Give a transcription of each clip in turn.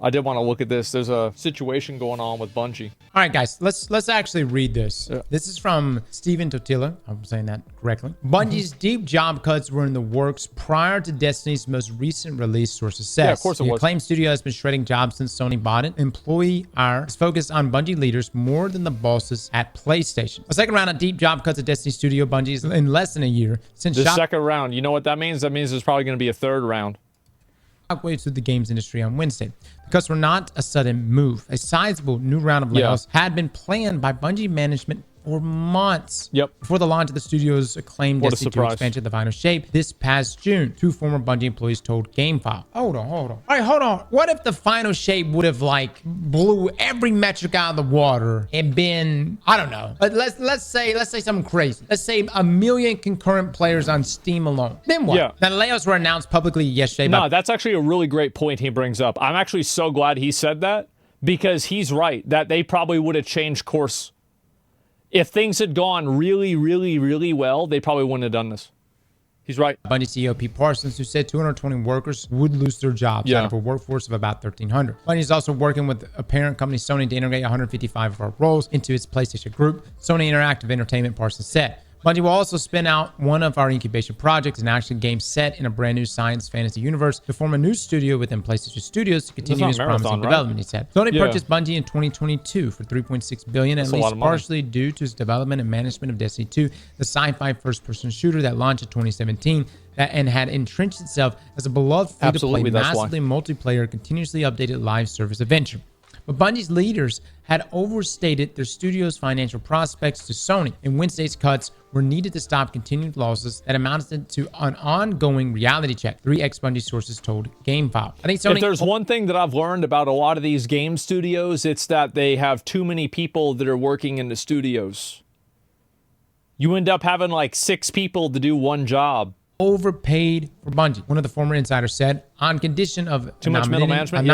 I did want to look at this. There's a situation going on with Bungie. All right, guys, let's actually read this. Yeah. This is from Steven Totila. I'm saying that correctly. Bungie's deep job cuts were in the works prior to Destiny's most recent release, sources says. Yeah, of course it The was. acclaimed studio has been shredding jobs since Sony bought it. Employee hour is focused on Bungie leaders more than the bosses at PlayStation. A second round of deep job cuts at Destiny Studio Bungie is in less than a year since The second round, you know what that means? That means there's probably going to be a third round. shockwaves through the games industry on Wednesday. The cuts were not a sudden move. A sizable new round of layoffs had been planned by Bungie management for months. Yep. Before the launch of the studio's acclaimed What a Destiny 2 surprise. expansion, The Final Shape, this past June, 2 former Bungie employees told GameFile. Hold on. All right, hold on. What if The Final Shape would have like blew every metric out of the water and been, I don't know. Let's say something crazy. Let's say 1 million concurrent players on Steam alone. Then what? Yeah. Now the layoffs were announced publicly yesterday. No, that's actually a really great point he brings up. I'm actually so glad he said that because he's right that they probably would have changed course. If things had gone really, really, really well, they probably wouldn't have done this. He's right. Bungie CEO Pete Parsons, who said 220 workers would lose their jobs out of a workforce of about 1,300. Bungie is also working with a parent company, Sony, to integrate 155 of our roles into its PlayStation group. Sony Interactive Entertainment, Parsons said. Bungie will also spin out one of our incubation projects, an action game set in a brand new science fantasy universe, to form a new studio within PlayStation Studios to continue its promising development, he said. Sony purchased Bungie in 2022 for $3.6 billion, at least partially due to its development and management of Destiny 2, the sci-fi first-person shooter that launched in 2017 and had entrenched itself as a beloved free-to-play, massively multiplayer, continuously updated live service adventure. But Bungie's leaders had overstated their studio's financial prospects to Sony, and Wednesday's cuts were needed to stop continued losses that amounted to an ongoing reality check, 3 ex-Bungie sources told GameFile. I think Sony... If there's one thing that I've learned about a lot of these game studios, it's that they have too many people that are working in the studios. You end up having like 6 people to do one job. Overpaid for Bungie. One of the former insiders said, on condition of too much middle management,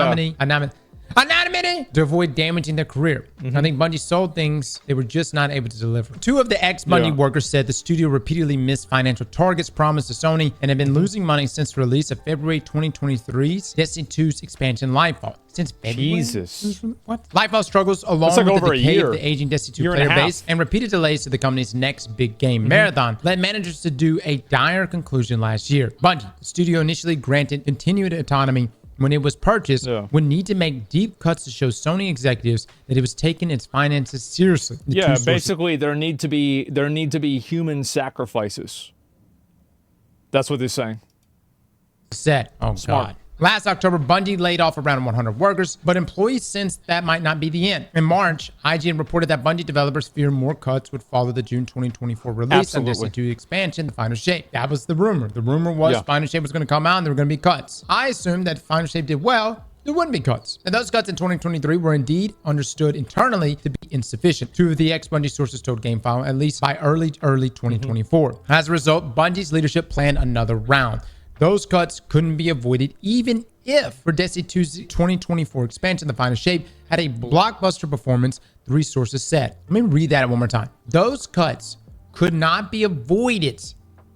to avoid damaging their career. I think Bungie sold things they were just not able to deliver. 2 of the ex-Bungie workers said the studio repeatedly missed financial targets promised to Sony and had been losing money since the release of February 2023's Destiny 2's expansion Lightfall. Since February? Jesus. What? Lightfall struggles along with the decay of the aging Destiny 2 player base and repeated delays to the company's next big game, Marathon, led managers to do a dire conclusion last year. Bungie, the studio initially granted continued autonomy when it was purchased, would need to make deep cuts to show Sony executives that it was taking its finances seriously. Basically there need to be human sacrifices. That's what they're saying. Said, God. Last October, Bungie laid off around 100 workers, but employees sensed that might not be the end. In March, IGN reported that Bungie developers fear more cuts would follow the June 2024 release of Destiny 2 expansion, The Final Shape. That was the rumor. The rumor was Final Shape was going to come out and there were going to be cuts. I assumed that Final Shape did well, there wouldn't be cuts. And those cuts in 2023 were indeed understood internally to be insufficient. 2 of the ex-Bungie sources told GameFile, at least by early 2024. As a result, Bungie's leadership planned another round. Those cuts couldn't be avoided even if for Destiny 2's 2024 expansion, The Final Shape had a blockbuster performance, 3 sources said. Let me read that one more time. Those cuts could not be avoided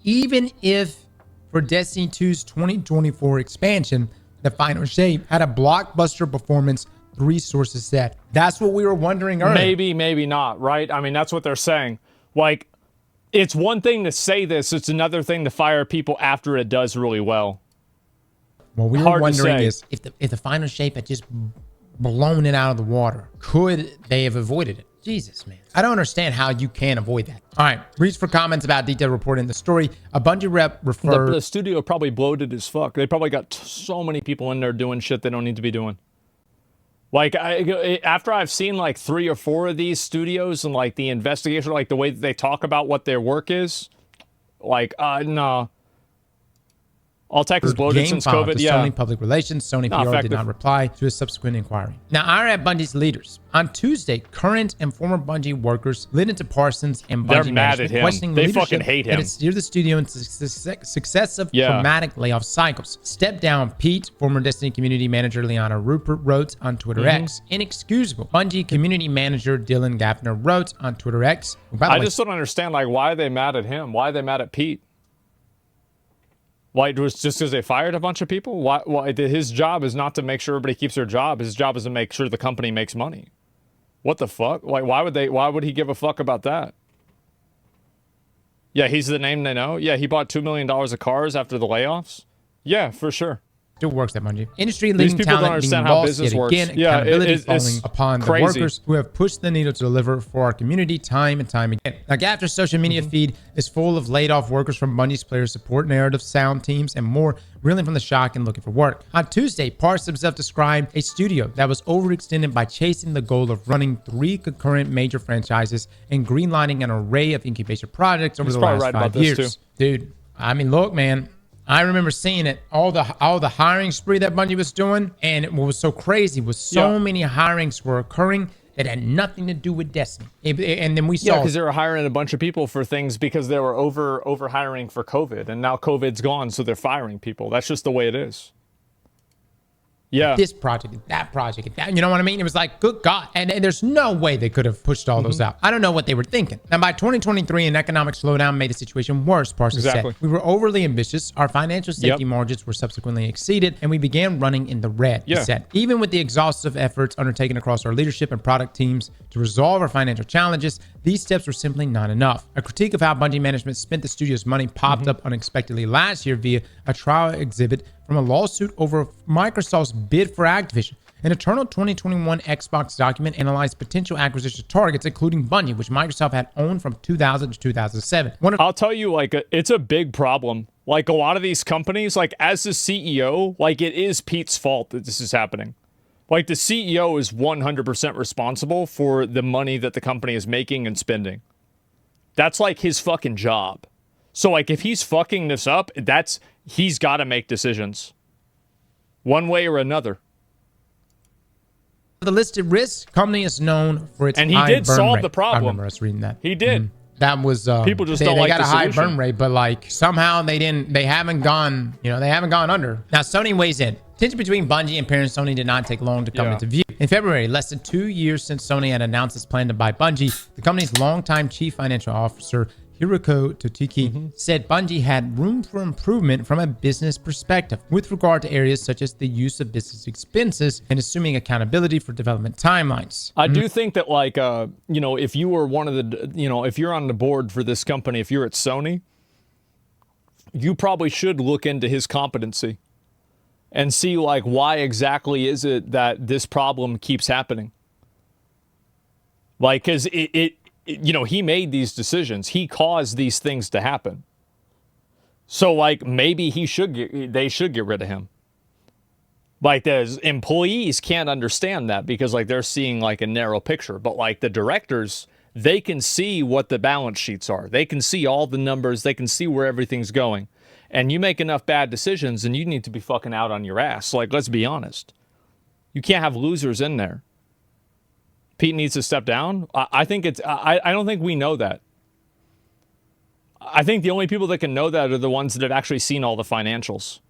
even if for Destiny 2's 2024 expansion, The Final Shape had a blockbuster performance, 3 sources said. That's what we were wondering earlier. Maybe, maybe not, right? I mean, that's what they're saying. Like, it's one thing to say this, it's another thing to fire people after it does really well. What we were wondering is if the Final Shape had just blown it out of the water, could they have avoided it? Jesus, man. I don't understand how you can avoid that. All right, reach for comments about detailed reporting the story. A Bungie rep referred... The studio probably bloated as fuck. They probably got so many people in there doing shit they don't need to be doing. Like, after I've seen like 3 or 4 of these studios and like the investigation, like the way that they talk about what their work is, like, no. All tech is bloated since COVID. Sony Public Relations. Sony PR did not reply to a subsequent inquiry. Now, our at Bungie's leaders. On Tuesday, current and former Bungie workers lit into Parsons and Bungie management, questioning they fucking hate him. That it steered the studio into successive traumatic layoff cycles. Step down, Pete, former Destiny community manager Liana Rupert wrote on Twitter X. Inexcusable. Bungie community manager Dylan Gaffner wrote on Twitter X. I just don't understand, like, why are they mad at him? Why are they mad at Pete? Why? It was just because they fired a bunch of people? Why? His job is not to make sure everybody keeps their job. His job is to make sure the company makes money. What the fuck? Why would he give a fuck about that? Yeah, he's the name they know. Yeah, he bought $2 million of cars after the layoffs. Yeah, for sure. Still works at Bungie. Industry-leading talent being lost yet again. Yeah, accountability falling upon crazy. The workers who have pushed the needle to deliver for our community time and time again. Like after social media feed is full of laid-off workers from Bungie's player support, narrative, sound teams, and more, reeling from the shock and looking for work. On Tuesday, Parse himself described a studio that was overextended by chasing the goal of running 3 concurrent major franchises and greenlighting an array of incubation projects over the last 5 years. Dude, I mean, look, man. I remember seeing it, all the hiring spree that Bungie was doing, and what was so crazy was so many hirings were occurring that had nothing to do with Destiny. And then we saw... Yeah, because they were hiring a bunch of people for things because they were over hiring for COVID, and now COVID's gone, so they're firing people. That's just the way it is. Yeah. This project, that project, that, you know what I mean? It was like, good God. And there's no way they could have pushed all those out. I don't know what they were thinking. Now, by 2023, an economic slowdown made the situation worse, Parsons said. We were overly ambitious. Our financial safety margins were subsequently exceeded, and we began running in the red, he said. Even with the exhaustive efforts undertaken across our leadership and product teams to resolve our financial challenges, these steps were simply not enough. A critique of how Bungie management spent the studio's money popped up unexpectedly last year via a trial exhibit from a lawsuit over Microsoft's bid for Activision. An internal 2021 Xbox document analyzed potential acquisition targets, including Bungie, which Microsoft had owned from 2000 to 2007. I'll tell you, like, it's a big problem. Like, a lot of these companies, like, as the CEO, like, it is Pete's fault that this is happening. Like, the CEO is 100% responsible for the money that the company is making and spending. That's, like, his fucking job. So, like, if he's fucking this up, he's got to make decisions. One way or another. The listed risks, company is known for its high burn rate. And he did solve the problem. I remember us reading that. He did. That was people just don't like the solution. They got a high burn rate, but like somehow they haven't gone under. Now Sony weighs in. Tension between Bungie and parent Sony did not take long to come into view. In February, less than 2 years since Sony had announced its plan to buy Bungie, the company's longtime chief financial officer, Hiroki Totiki, said Bungie had room for improvement from a business perspective with regard to areas such as the use of business expenses and assuming accountability for development timelines. I do think that, like, if you were one of the, if you're on the board for this company, if you're at Sony, you probably should look into his competency and see, like, why exactly is it that this problem keeps happening? Like, because he made these decisions. He caused these things to happen. So, like, maybe they should get rid of him. Like, the employees can't understand that because, like, they're seeing, like, a narrow picture. But, like, the directors, they can see what the balance sheets are. They can see all the numbers. They can see where everything's going. And you make enough bad decisions and you need to be fucking out on your ass. Like, let's be honest. You can't have losers in there. Pete needs to step down. I don't think we know that. I think the only people that can know that are the ones that have actually seen all the financials.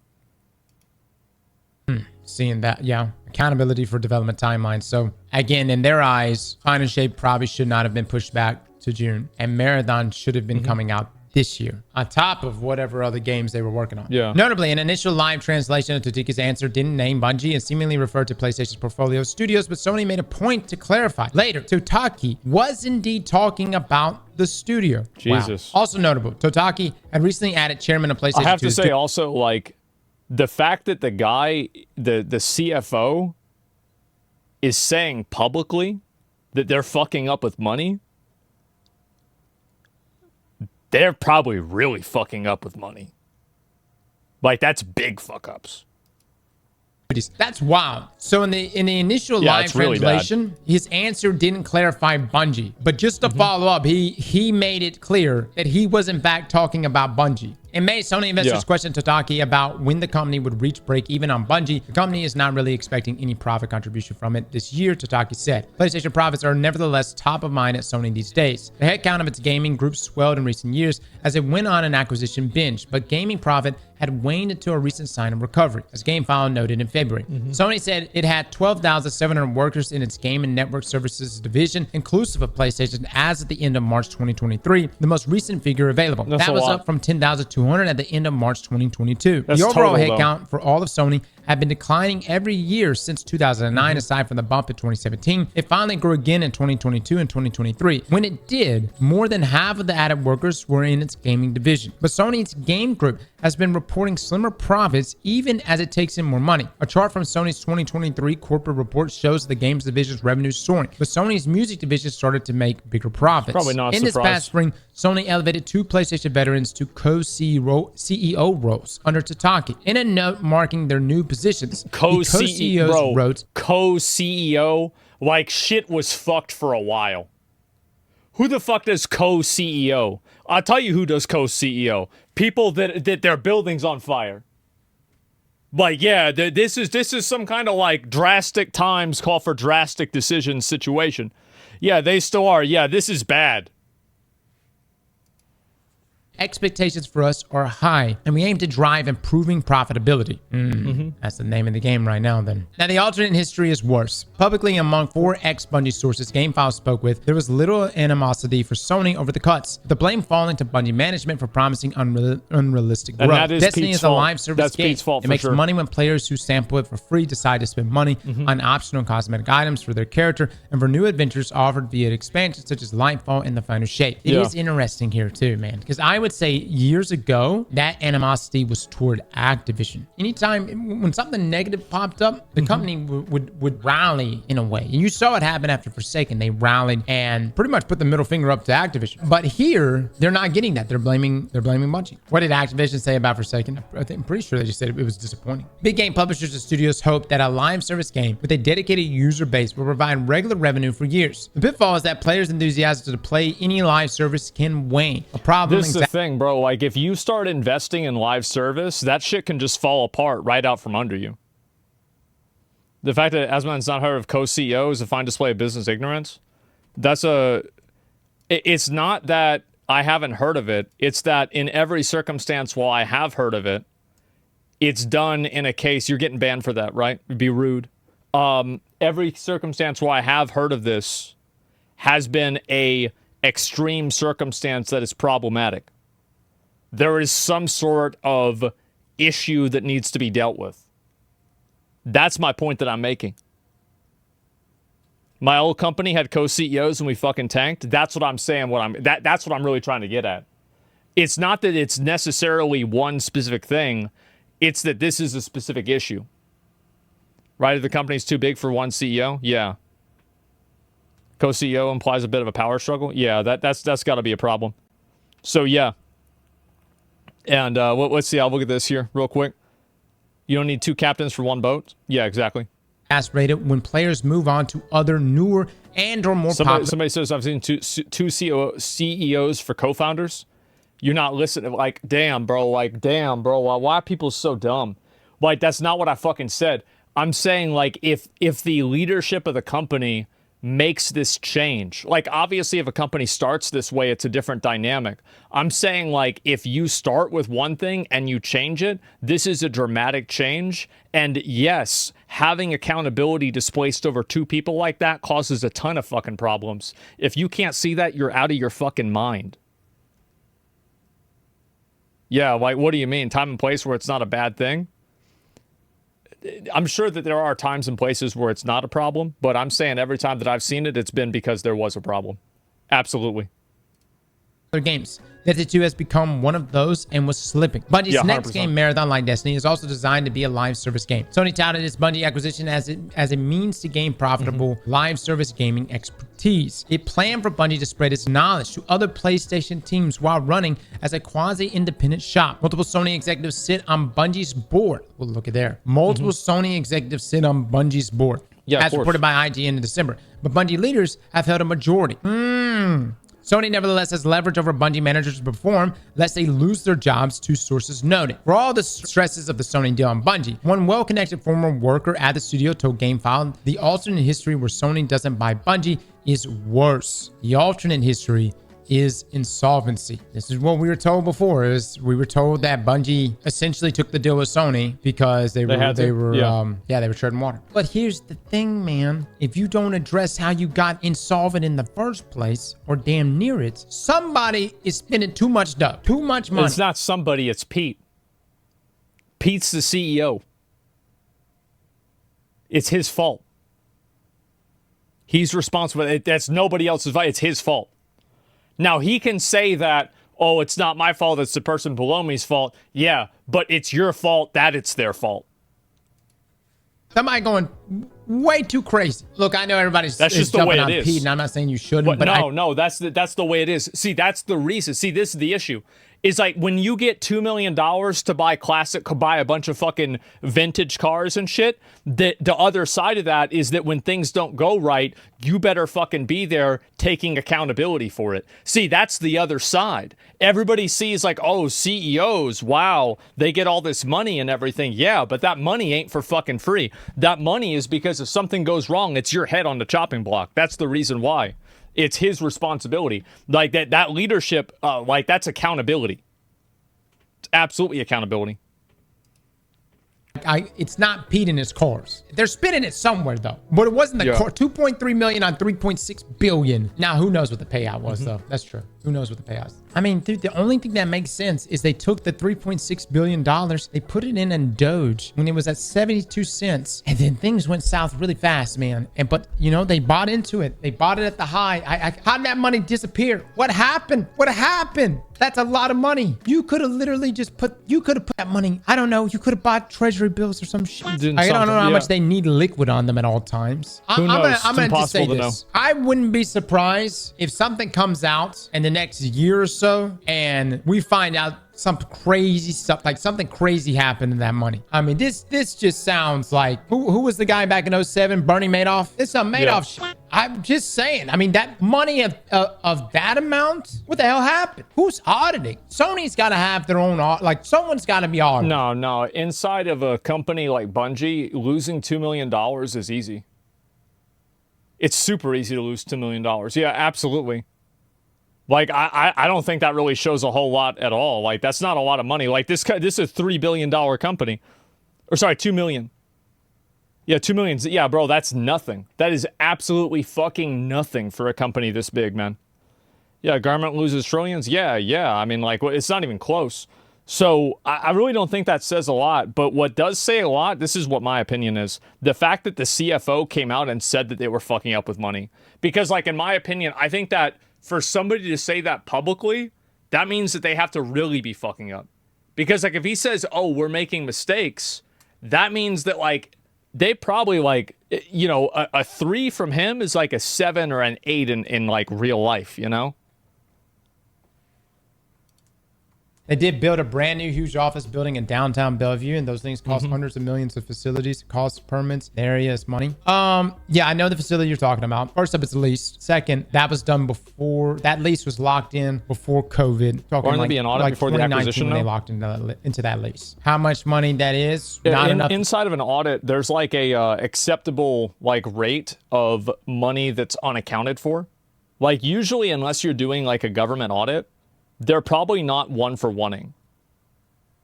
Seeing that, yeah. Accountability for development timelines. So again, in their eyes, Final Shape probably should not have been pushed back to June. And Marathon should have been coming out this year, on top of whatever other games they were working on. Yeah. Notably, an initial live translation of Totiki's answer didn't name Bungie and seemingly referred to PlayStation's portfolio of studios, but Sony made a point to clarify. Later, Totaki was indeed talking about the studio. Jesus. Wow. Also notable, Totaki had recently added chairman of PlayStation. I have to say also, like, the fact that the guy, the CFO, is saying publicly that they're fucking up with money, they're probably really fucking up with money. Like, that's big fuck ups. That's wild. So in the initial live translation, his answer didn't clarify Bungie. But just to follow up, he made it clear that he was in fact talking about Bungie. In May, Sony investors questioned Totaki about when the company would reach break even on Bungie. The company is not really expecting any profit contribution from it this year, Totaki said. PlayStation profits are nevertheless top of mind at Sony these days. The headcount of its gaming group swelled in recent years as it went on an acquisition binge, but gaming profit had waned until a recent sign of recovery, as GameFile noted in February. Sony said it had 12,700 workers in its game and network services division, inclusive of PlayStation, as at the end of March 2023, the most recent figure available. That was up from 10,200 at the end of March 2022. The overall headcount for all of Sony had been declining every year since 2009, aside from the bump in 2017. It finally grew again in 2022 and 2023. When it did, more than half of the added workers were in its gaming division. But Sony's game group has been reporting slimmer profits even as it takes in more money. A chart from Sony's 2023 corporate report shows the games division's revenue soaring, but Sony's music division started to make bigger profits. Probably not in surprised. This past spring, Sony elevated 2 PlayStation veterans to co-CEO roles under Tataki. In a note marking their new positions, co-CEOs wrote, co-CEO, like shit was fucked for a while. Who the fuck does co-CEO? I'll tell you who does co-CEO. People that their building's on fire. Like, yeah, this is some kind of like drastic times call for drastic decisions situation. Yeah, they still are. Yeah, this is bad. Expectations for us are high, and we aim to drive improving profitability. That's the name of the game right now, then. Now, the alternate history is worse. Publicly, among 4 ex-Bungie sources GameFile spoke with, there was little animosity for Sony over the cuts, the blame falling to Bungie management for promising unrealistic growth. That is Destiny Pete's is a fault. live service That's game. Pete's fault it for makes sure. money when players who sample it for free decide to spend money on optional cosmetic items for their character and for new adventures offered via expansions such as Lightfall and the Final Shape. It is interesting here too, man, because I would say years ago that animosity was toward Activision. Anytime when something negative popped up, the company would rally in a way. And you saw it happen after Forsaken. They rallied and pretty much put the middle finger up to Activision. But here, they're not getting that. They're blaming Bungie. What did Activision say about Forsaken? I'm pretty sure they just said it was disappointing. Big game publishers and studios hope that a live service game with a dedicated user base will provide regular revenue for years. The pitfall is that players' enthusiasm to play any live service can wane. A problem. This is the thing, bro. Like, if you start investing in live service, that shit can just fall apart right out from under you. The fact that Asmongold's not heard of co-CEO is a fine display of business ignorance. It's not that I haven't heard of it. It's that in every circumstance, while I have heard of it, it's done in a case, you're getting banned for that, right? It'd be rude. Every circumstance where I have heard of this has been a extreme circumstance that is problematic. There is some sort of issue that needs to be dealt with. That's my point that I'm making. My old company had co-CEOs and we fucking tanked. That's what I'm saying. That's what I'm really trying to get at. It's not that it's necessarily one specific thing. It's that this is a specific issue. Right? If the company's too big for one CEO, yeah. Co-CEO implies a bit of a power struggle. Yeah, that's got to be a problem. So yeah. And let's see. I'll look at this here real quick. You don't need 2 captains for 1 boat? Yeah, exactly. Rated when players move on to other newer and or more popular. Somebody says I've seen two CEOs for co-founders. You're not listening. Like, damn, bro. Why are people so dumb? Like, that's not what I fucking said. I'm saying, like, if the leadership of the company makes this change, like, obviously if a company starts this way, it's a different dynamic. I'm saying, like, if you start with one thing and you change it, this is a dramatic change. And yes, having accountability displaced over 2 people like that causes a ton of fucking problems. If you can't see that, you're out of your fucking mind. Yeah, like, what do you mean? Time and place where it's not a bad thing? I'm sure that there are times and places where it's not a problem, but I'm saying every time that I've seen it, it's been because there was a problem. Absolutely. Other games. Destiny 2 has become one of those and was slipping. Bungie's next game, Marathon like Destiny, is also designed to be a live service game. Sony touted its Bungie acquisition as a means to gain profitable live service gaming expertise. It planned for Bungie to spread its knowledge to other PlayStation teams while running as a quasi-independent shop. Multiple Sony executives sit on Bungie's board. Well, look at there. Multiple Sony executives sit on Bungie's board. Yeah, as reported by IGN in December. But Bungie leaders have held a majority. Sony nevertheless has leverage over Bungie managers to perform lest they lose their jobs, 2 sources noted. For all the stresses of the Sony deal on Bungie, one well-connected former worker at the studio told GameFile the alternate history where Sony doesn't buy Bungie is worse. The alternate history is insolvency. This is what we were told before. We were told that Bungie essentially took the deal with Sony because they were treading water. But here's the thing, man. If you don't address how you got insolvent in the first place, or damn near it, somebody is spending too much dough, too much money. It's not somebody, it's Pete. Pete's the CEO. It's his fault. He's responsible. That's nobody else's fault. It's his fault. Now, he can say that, oh, it's not my fault, it's the person below me's fault. Yeah, but it's your fault that it's their fault. Somebody going way too crazy. Look, I know everybody's that's just the way it is. Pete, and I'm not saying you shouldn't. But no, that's the way it is. See, that's the reason. See, this is the issue. Is like when you get $2 million to buy a bunch of fucking vintage cars and shit, the other side of that is that when things don't go right, you better fucking be there taking accountability for it. See, that's the other side. Everybody sees like, oh, CEOs, wow, they get all this money and everything. Yeah, but that money ain't for fucking free. That money is because if something goes wrong, it's your head on the chopping block. That's the reason why. It's his responsibility. Like that leadership, like that's accountability. It's absolutely accountability. It's not Pete and his cars. They're spending it somewhere though. But it wasn't the car. 2.3 million on 3.6 billion. Now who knows what the payout was though? That's true. Who knows what the payout is? I mean, dude, the only thing that makes sense is they took the $3.6 billion, they put it in Doge when it was at 72 cents. And then things went south really fast, man. But you know, they bought into it. They bought it at the high. How did that money disappear? What happened? What happened? That's a lot of money. You could have literally just put that money. I don't know. You could have bought treasury bills or some shit. I don't know how much they need liquid on them at all times. Who knows? I'm going to say this. I wouldn't be surprised if something comes out in the next year or so and we find out some crazy stuff, like something crazy happened to that money. I mean, this just sounds like, who was the guy back in 07? Bernie Madoff? It's a Madoff shit. I'm just saying. I mean, that money of that amount, what the hell happened? Who's auditing? Sony's got to have their own, like someone's got to be auditing. No. Inside of a company like Bungie, losing $2 million is easy. It's super easy to lose $2 million. Yeah, absolutely. Like, I don't think that really shows a whole lot at all. Like, that's not a lot of money. Like, this is a $3 billion company. Or, sorry, $2 million. Yeah, $2 million. Yeah, bro, that's nothing. That is absolutely fucking nothing for a company this big, man. Yeah, government loses trillions. Yeah. I mean, like, it's not even close. So, I really don't think that says a lot. But what does say a lot, this is what my opinion is. The fact that the CFO came out and said that they were fucking up with money. Because, like, in my opinion, I think that for somebody to say that publicly, that means that they have to really be fucking up. Because, like, if he says, oh, we're making mistakes, that means that, like, they probably, like, you know, a 3 from him is like a 7 or an 8 in like, real life, you know? They did build a brand new huge office building in downtown Bellevue, and those things cost hundreds of millions of facilities, cost permits, the area is money. Yeah, I know the facility you're talking about. First up, it's leased. Second, that was done before, that lease was locked in before COVID. Or like, be an audit before the acquisition, when they locked into that lease. How much money that is? Not enough. Inside of an audit, there's like a acceptable like rate of money that's unaccounted for. Like usually, unless you're doing like a government audit, they're probably not one for oneing.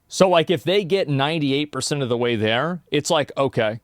So, like, if they get 98% of the way there, it's like, okay.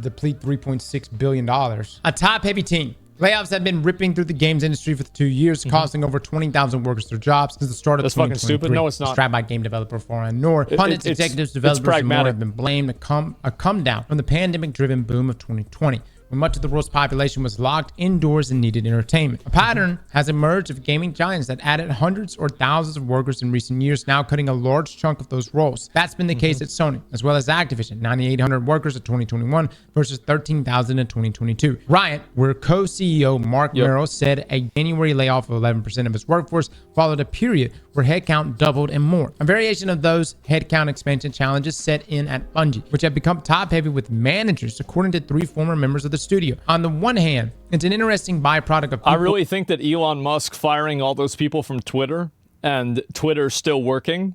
Deplete $3.6 billion. A top-heavy team. Layoffs have been ripping through the games industry for 2 years, costing over 20,000 workers their jobs since the start of 2023. That's fucking stupid. No, it's not. Described by game developer Foreign Nor. Pundits, executives, developers, and more have been blamed a come down from the pandemic-driven boom of 2020. When much of the world's population was locked indoors and needed entertainment. A pattern has emerged of gaming giants that added hundreds or thousands of workers in recent years, now cutting a large chunk of those roles. That's been the case at Sony, as well as Activision, 9,800 workers in 2021 versus 13,000 in 2022. Riot, where co-CEO Mark Merrill said a January layoff of 11% of his workforce followed a period where headcount doubled and more. A variation of those headcount expansion challenges set in at Bungie, which have become top-heavy with managers, according to 3 former members of the studio. On the one hand, it's an interesting byproduct of people. I really think that Elon Musk firing all those people from Twitter and Twitter still working,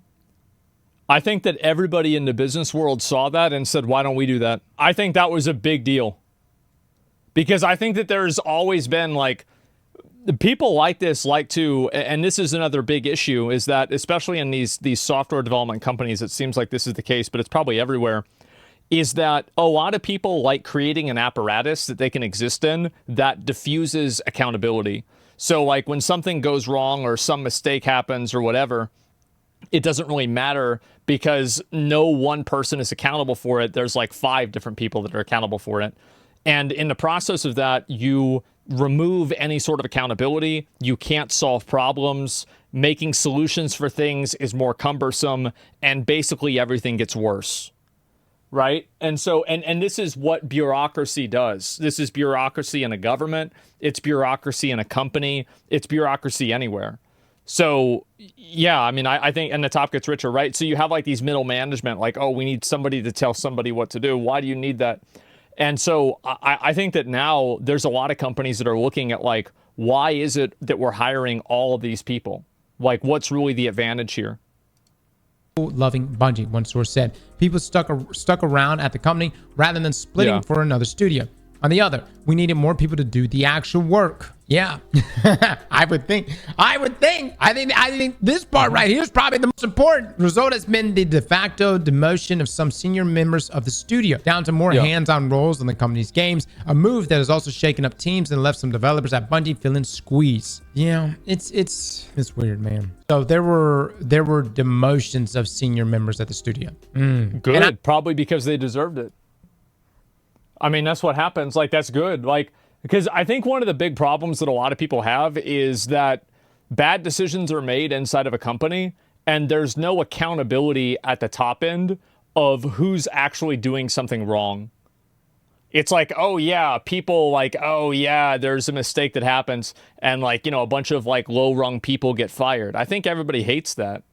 I think that everybody in the business world saw that and said, why don't we do that? I think that was a big deal. Because I think that there's always been like, the people like this like to, and this is another big issue, is that especially in these software development companies, it seems like this is the case, but it's probably everywhere, is that a lot of people like creating an apparatus that they can exist in that diffuses accountability. So like when something goes wrong or some mistake happens or whatever, it doesn't really matter because no one person is accountable for it. There's like 5 different people that are accountable for it. And in the process of that, you remove any sort of accountability. You can't solve problems. Making solutions for things is more cumbersome, and basically everything gets worse. Right? And so, and this is what bureaucracy does. This is bureaucracy in a government. It's bureaucracy in a company. It's bureaucracy anywhere. So, yeah, I mean, I think, and the top gets richer, right? So you have like these middle management, like, oh, we need somebody to tell somebody what to do. Why do you need that? And so I think that now there's a lot of companies that are looking at like, why is it that we're hiring all of these people? Like, what's really the advantage here? Loving Bungie, one source said. People stuck around at the company rather than splitting for another studio. On the other, we needed more people to do the actual work. Yeah, I think this part right here is probably the most important. The result has been the de facto demotion of some senior members of the studio down to more hands-on roles in the company's games. A move that has also shaken up teams and left some developers at Bungie feeling squeezed. Yeah, it's weird, man. So there were demotions of senior members at the studio. Good, probably because they deserved it. I mean, that's what happens. Like, that's good. Like, because I think one of the big problems that a lot of people have is that bad decisions are made inside of a company and there's no accountability at the top end of who's actually doing something wrong. It's like, oh yeah, people like, oh yeah, there's a mistake that happens and like, you know, a bunch of like low rung people get fired. I think everybody hates that.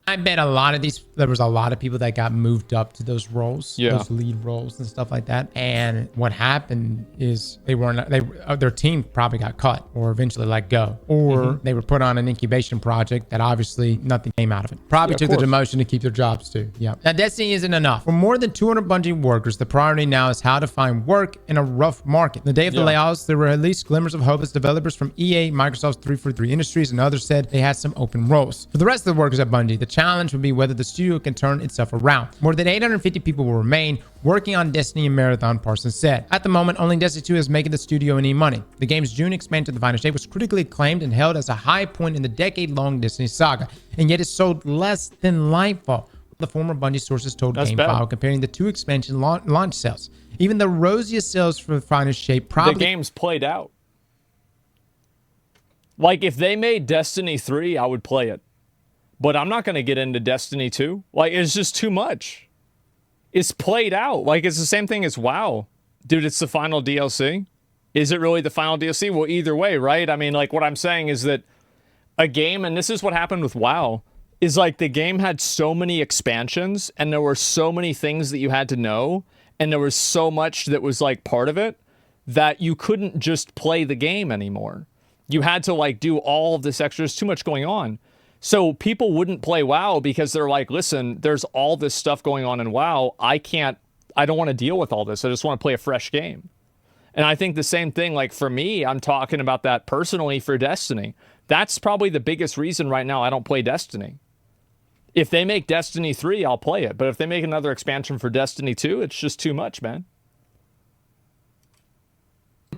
I bet there was a lot of people that got moved up to those roles, those lead roles and stuff like that. And what happened is their team probably got cut or eventually let go, or they were put on an incubation project that obviously nothing came out of it. Probably took the demotion to keep their jobs too. Yeah. Now, Destiny isn't enough. For more than 200 Bungie workers, the priority now is how to find work in a rough market. The day of the layoffs, there were at least glimmers of hope as developers from EA, Microsoft's 343 Industries, and others said they had some open roles. For the rest of the workers at Bungie, the challenge would be whether the studio can turn itself around. More than 850 people will remain working on Destiny and Marathon, Parsons said. At the moment, only Destiny 2 is making the studio any money. The game's June expansion to the final state was critically acclaimed and held as a high point in the decade-long Destiny saga, and yet it sold less than Lightfall. The former Bungie sources told GameFile, comparing the 2 expansion launch sales. Even the rosiest sales for the final shape probably... The game's played out. Like, if they made Destiny 3, I would play it. But I'm not going to get into Destiny 2. Like, it's just too much. It's played out. Like, it's the same thing as WoW. Dude, it's the final DLC. Is it really the final DLC? Well, either way, right? I mean, like, what I'm saying is that a game, and this is what happened with WoW, is like the game had so many expansions, and there were so many things that you had to know, and there was so much that was, like, part of it, that you couldn't just play the game anymore. You had to, like, do all of this extra. There's too much going on. So people wouldn't play WoW because they're like, listen, there's all this stuff going on in WoW. I don't want to deal with all this. I just want to play a fresh game. And I think the same thing, like for me, I'm talking about that personally for Destiny. That's probably the biggest reason right now I don't play Destiny. If they make Destiny 3, I'll play it. But if they make another expansion for Destiny 2, it's just too much, man.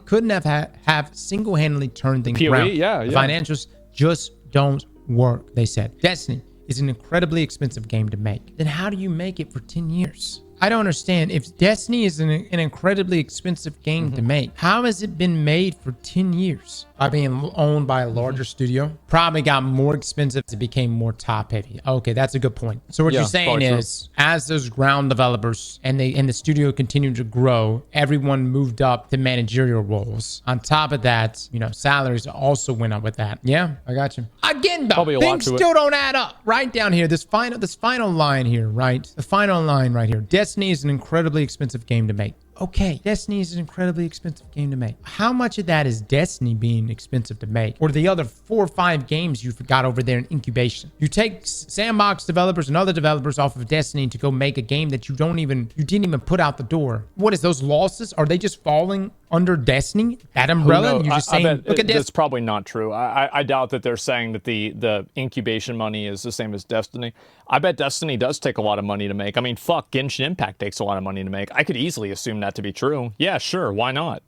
Couldn't have single-handedly turned things around. The financials just don't work, they said. Destiny is an incredibly expensive game to make. Then how do you make it for 10 years? I don't understand. If Destiny is an incredibly expensive game to make, how has it been made for 10 years? By being owned by a larger studio? Probably got more expensive as it became more top heavy. Okay, that's a good point. So what you're saying is, as those ground developers and the studio continued to grow, everyone moved up to managerial roles. On top of that, you know, salaries also went up with that. Yeah, I got you. Again, though, things still don't add up. Right down here, this final line here, right? The final line right here. Destiny is an incredibly expensive game to make. Okay, Destiny is an incredibly expensive game to make. How much of that is Destiny being expensive to make? Or the other 4 or 5 games you've got over there in incubation? You take sandbox developers and other developers off of Destiny to go make a game that you didn't even put out the door. What is those losses? Are they just falling under Destiny, that umbrella? And you're just saying, look at this. That's probably not true. I doubt that they're saying that the incubation money is the same as Destiny. I bet Destiny does take a lot of money to make. I mean, fuck, Genshin Impact takes a lot of money to make. I could easily assume that to be true. Yeah, sure, why not?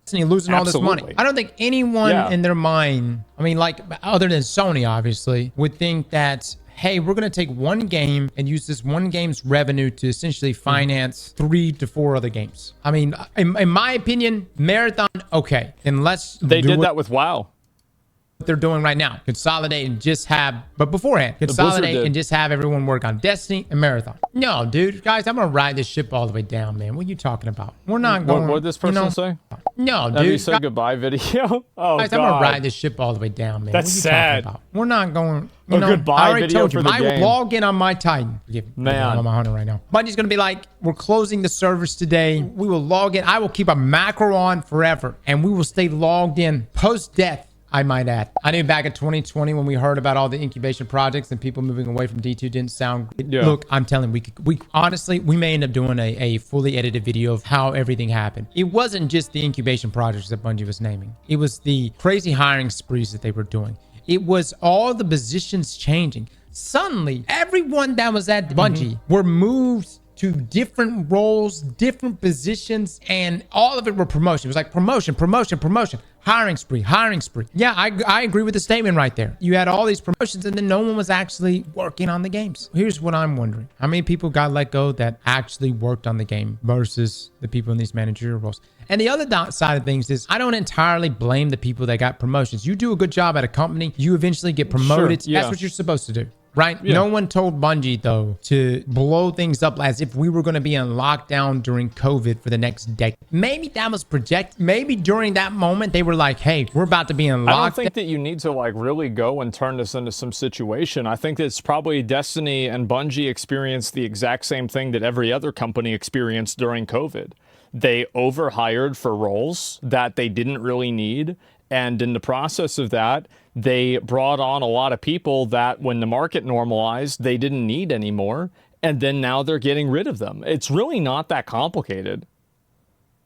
Destiny losing all this money. I don't think anyone in their mind, I mean, like, other than Sony, obviously, would think that, hey, we're going to take one game and use this one game's revenue to essentially finance 3 to 4 other games. I mean, in my opinion, Marathon, okay. Unless they did that with WoW. They're doing right now, consolidate and just have, but beforehand, consolidate and just have everyone work on Destiny and Marathon. No, dude, guys, I'm gonna ride this ship all the way down, man. What are you talking about? We're not going. What did this person say? No, dude. Have you said goodbye video? Oh, guys, God. I'm gonna ride this ship all the way down, man. That's what are you sad. Talking about? We're not going. Goodbye I already video told you, for the I will game. log in on my Titan. Man, I'm on my Hunter right now. Bungie's gonna be like, we're closing the servers today. We will log in. I will keep a macro on forever, and we will stay logged in post-death. I might add. I knew back in 2020 when we heard about all the incubation projects and people moving away from D2 didn't sound good. Yeah. Look, I'm telling you, we honestly, we may end up doing a fully edited video of how everything happened. It wasn't just the incubation projects that Bungie was naming. It was the crazy hiring sprees that they were doing. It was all the positions changing. Suddenly, everyone that was at Bungie were moved to different roles, different positions, and all of it were promotion. It was like promotion, promotion, promotion, hiring spree, hiring spree. Yeah, I agree with the statement right there. You had all these promotions and then no one was actually working on the games. Here's what I'm wondering. How many people got let go that actually worked on the game versus the people in these managerial roles? And the other side of things is I don't entirely blame the people that got promotions. You do a good job at a company, you eventually get promoted. Sure, yeah. That's what you're supposed to do. Right? Yeah. No one told Bungie, though, to blow things up as if we were going to be in lockdown during COVID for the next decade. Maybe that was projected. Maybe during that moment, they were like, hey, we're about to be in lockdown. I don't think that you need to, like, really go and turn this into some situation. I think it's probably Destiny and Bungie experienced the exact same thing that every other company experienced during COVID. They overhired for roles that they didn't really need. And in the process of that, they brought on a lot of people that when the market normalized, they didn't need anymore. And then now they're getting rid of them. It's really not that complicated.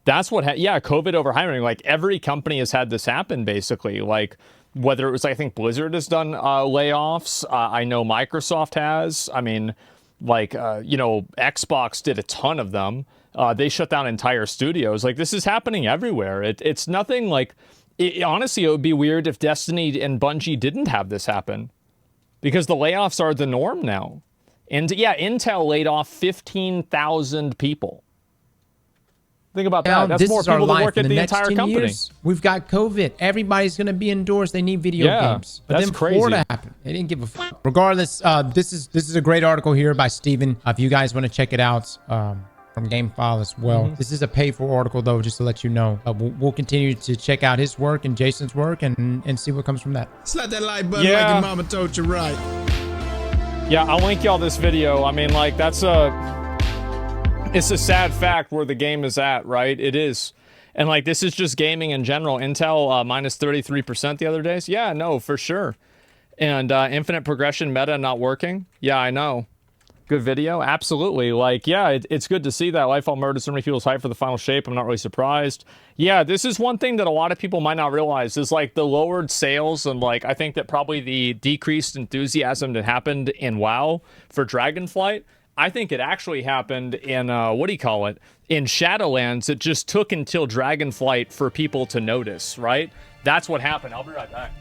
That's what, COVID overhiring. Like every company has had this happen, basically. Like whether it was, I think Blizzard has done layoffs. I know Microsoft has. I mean, like, Xbox did a ton of them. They shut down entire studios. Like this is happening everywhere. It's nothing like... honestly, it would be weird if Destiny and Bungie didn't have this happen because the layoffs are the norm now. And yeah, Intel laid off 15,000 people. Think about that. That's more people that work at the entire company. We've got COVID. Everybody's going to be indoors. They need video games. But then Florida happened. They didn't give a fuck. Regardless, this is a great article here by Steven. If you guys want to check it out, from GameFile as well. This is a paid-for article, though, just to let you know. We'll continue to check out his work and Jason's work and see what comes from that. Slap that like button like your mama told you right. Yeah, I'll link y'all this video. I mean, like, it's a sad fact where the game is at, right? It is. And, like, this is just gaming in general. Intel minus 33% the other days. Yeah, no, for sure. And infinite progression meta not working. Yeah, I know. Good video, absolutely. Like, yeah, it's good to see that Lightfall murdered so many people's hype for the final shape. I'm not really surprised. Yeah, this is one thing that a lot of people might not realize is like the lowered sales and like I think that probably the decreased enthusiasm that happened in WoW for Dragonflight. I think it actually happened in in Shadowlands. It just took until Dragonflight for people to notice, right? That's what happened. I'll be right back.